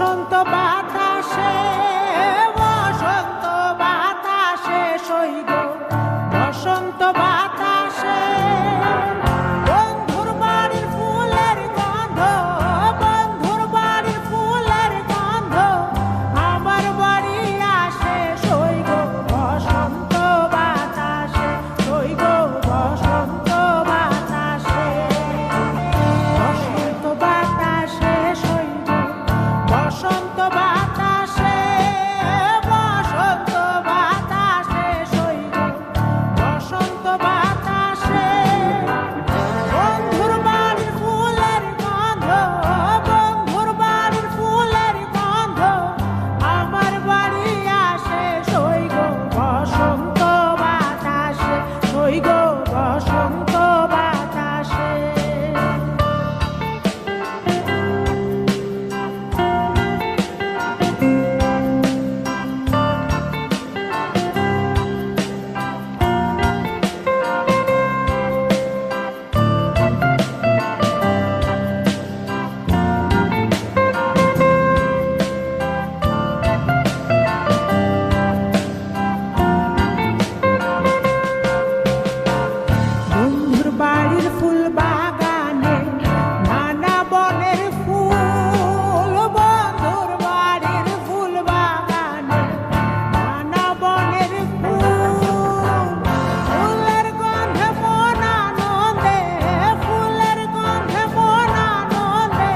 বসন্ত বাতাসে সইগ বসন্ত বাতাসে বন্ধুর বাড়ির ফুলের গন্ধ, বন্ধুর বাড়ির ফুলের গন্ধ আমার বাড়ি আসে সইগ বসন্ত বাতাসে, সইগ বসন্ত বাতাসে, বসন্ত বাতাসে সইগ বসন্ত বাতাসে, বসন্ত বাতাসে সইগ বসন্ত বাতাসে বন্ধুর বাড়ির ফুলের গন্ধ, বন্ধুর বাড়ির ফুলের গন্ধ আমার বাড়ি আসে সইগ বসন্ত বাতাসে, সইগ বসন্ত বাতাসে। বন্ধুর বাড়ির ফুল বাগানে নানা বনের ফুল, বন্ধুর বাড়ির ফুল বাগানে নানা বনের ফুল, ফুলের গন্ধে মন আনন্দে, ফুলের গন্ধে মন আনন্দে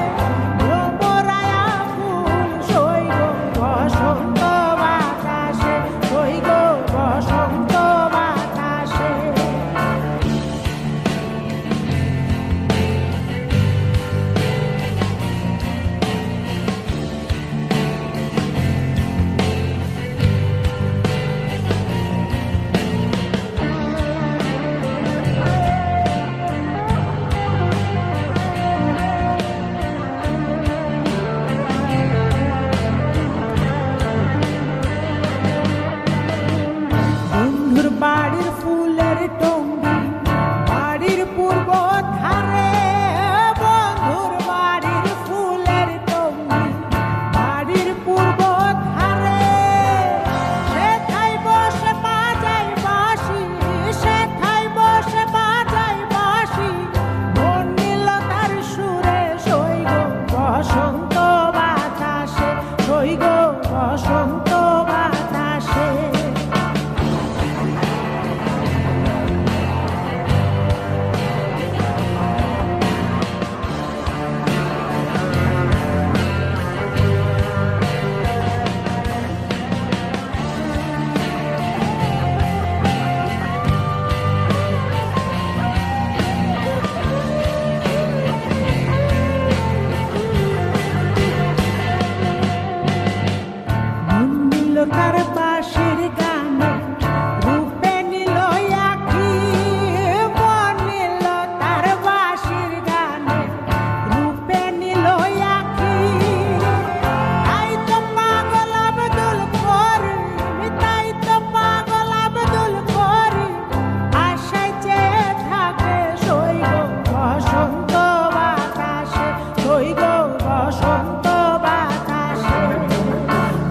ভ্রমরায়া ফুল সইগ বসন্ত বাতাসে, সইগ বসন্ত বাতাসে। বন্ধুর বাড়ির ফুলের টঙ্গি বাড়ির পূর্ব ধারে, বন্ধুর বাড়ির ফুলের টঙ্গি বাড়ির পূর্ব ধারে, সেথায় বসে বাজাই বাঁশি, সেথায় বসে বাজাই বাঁশি বর্ণিলতার সুরে সইগ বসন্ত বাতাসে, সইগ বসন্ত বাতাসে। তার বাঁশির গানে রূপে নিল আঁখি, মন নিল তার বাঁশির গানে রূপে নিল আঁখি, তাই তো পাগল আব্দুল করিম, তাই তো পাগল আব্দুল করিম আশায় চেয়ে থাকে সইগ বসন্ত বাতাসে, সইগ বসন্ত বাতাসে,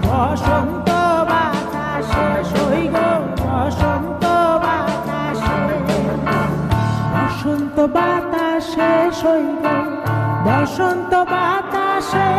বসন্ত বাতাসে সইগ বসন্ত বাতাসে, বসন্ত বাতাসে সইগ বসন্ত বাতাসে।